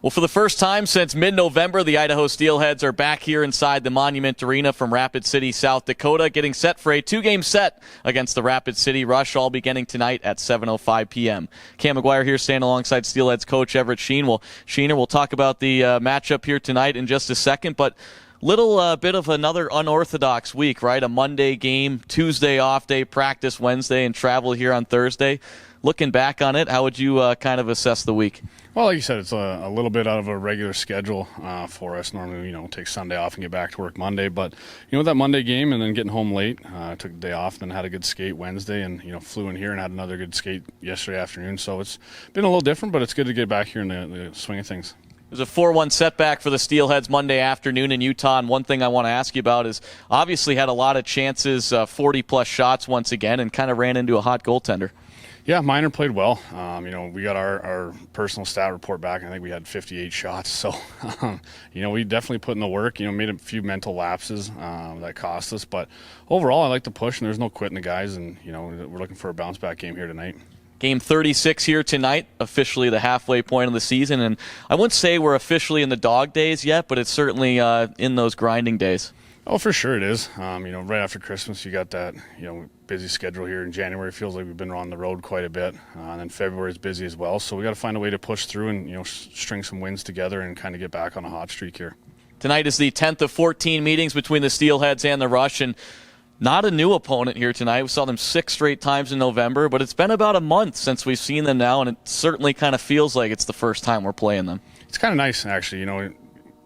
Well, for the first time since mid-November, the Idaho Steelheads are back here inside the Monument Arena from Rapid City, South Dakota, getting set for a two-game set against the Rapid City Rush, all beginning tonight at 7:05 p.m. Cam McGuire here, standing alongside Steelheads coach Everett Sheen. Well, Sheener, we'll talk about the matchup here tonight in just a second, but little bit of another unorthodox week, right? A Monday game, Tuesday off day, practice Wednesday, and travel here on Thursday. Looking back on it, how would you kind of assess the week? Well, like you said, it's a little bit out of a regular schedule for us. Normally, take Sunday off and get back to work Monday. But, that Monday game and then getting home late, took the day off, then had a good skate Wednesday and, flew in here and had another good skate yesterday afternoon. So it's been a little different, but it's good to get back here in the swing of things. It was a 4-1 setback for the Steelheads Monday afternoon in Utah, and one thing I want to ask you about is obviously had a lot of chances, 40-plus shots once again, and kind of ran into a hot goaltender. Yeah, Minor played well. We got our personal stat report back, and I think we had 58 shots. So, we definitely put in the work, made a few mental lapses that cost us. But overall, I like the push, and there's no quitting the guys, and, we're looking for a bounce-back game here tonight. Game 36 here tonight, officially the halfway point of the season. And I wouldn't say we're officially in the dog days yet, but it's certainly in those grinding days. Oh, for sure it is. Right after Christmas, you got that, busy schedule here in January. It feels like we've been on the road quite a bit. And then February is busy as well. So we got to find a way to push through and, string some wins together and kind of get back on a hot streak here. Tonight is the 10th of 14 meetings between the Steelheads and the Rush. And not a new opponent here tonight. We saw them 6 straight times in November, but it's been about a month since we've seen them now, and it certainly kind of feels like it's the first time we're playing them. It's kind of nice, actually.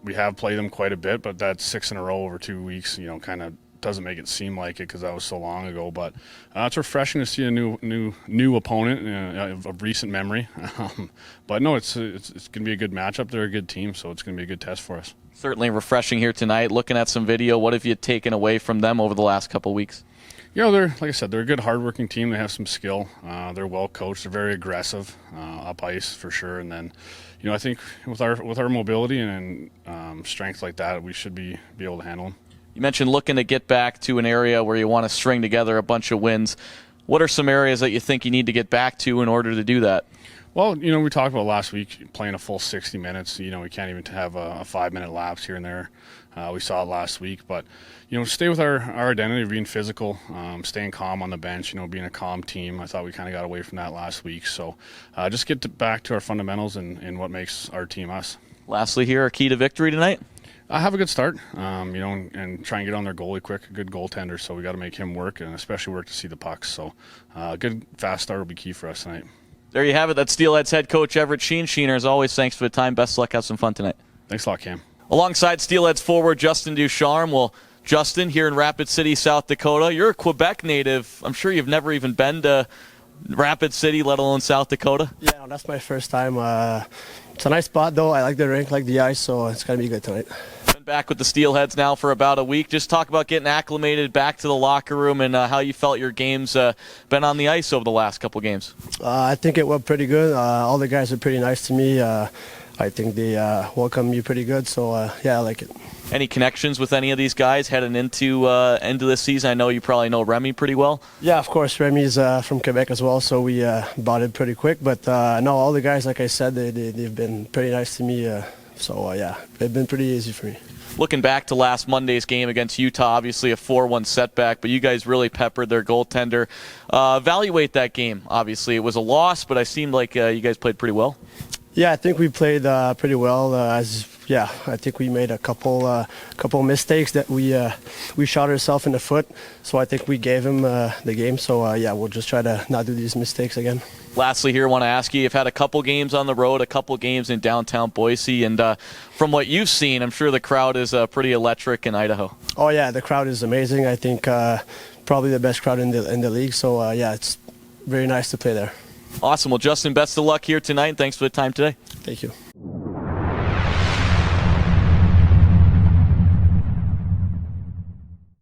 We have played them quite a bit, but that 6 in a row over 2 weeks, kind of doesn't make it seem like it because that was so long ago. But it's refreshing to see a new opponent of recent memory. But no, it's going to be a good matchup. They're a good team, so it's going to be a good test for us. Certainly refreshing here tonight. Looking at some video, what have you taken away from them over the last couple of weeks? They're, like I said, they're a good, hardworking team. They have some skill. They're well coached. They're very aggressive up ice for sure. And then, I think with our mobility and strength like that, we should be able to handle them. You mentioned looking to get back to an area where you want to string together a bunch of wins. What are some areas that you think you need to get back to in order to do that? Well, we talked about last week playing a full 60 minutes. We can't even have a 5-minute lapse here and there. We saw it last week. But, stay with our identity of being physical, staying calm on the bench, being a calm team. I thought we kind of got away from that last week. So just get back to our fundamentals and what makes our team us. Lastly here, a key to victory tonight? Have a good start, and try and get on their goalie quick. A good goaltender, so we got to make him work, and especially work to see the pucks. So a good, fast start will be key for us tonight. There you have it. That's Steelheads head coach Everett Sheen. Sheener, as always, thanks for the time. Best of luck. Have some fun tonight. Thanks a lot, Cam. Alongside Steelheads forward Justin Ducharme. Well, Justin, here in Rapid City, South Dakota. You're a Quebec native. I'm sure you've never even been to Rapid City, let alone South Dakota. Yeah, that's my first time. It's a nice spot, though. I like the rink, like the ice, so it's going to be good tonight. Been back with the Steelheads now for about a week. Just talk about getting acclimated back to the locker room and how you felt your game's been on the ice over the last couple games. I think it went pretty good. All the guys are pretty nice to me. I think they welcome you pretty good, so yeah, I like it. Any connections with any of these guys heading into this season? I know you probably know Remy pretty well. Yeah, of course. Remy's from Quebec as well, so we bought it pretty quick. But no, all the guys, like I said, they've been pretty nice to me. So yeah, it's been pretty easy for me. Looking back to last Monday's game against Utah, obviously a 4-1 setback, but you guys really peppered their goaltender. Evaluate that game. Obviously, it was a loss, but it seemed like you guys played pretty well. Yeah, I think we played pretty well. I think we made a couple mistakes that we shot ourselves in the foot. So I think we gave him the game. So yeah, we'll just try to not do these mistakes again. Lastly here, I want to ask you, you've had a couple games on the road, a couple games in downtown Boise, and from what you've seen, I'm sure the crowd is pretty electric in Idaho. Oh yeah, the crowd is amazing. I think probably the best crowd in the league. So yeah, it's very nice to play there. Awesome. Well, Justin, best of luck here tonight, and thanks for the time today. Thank you.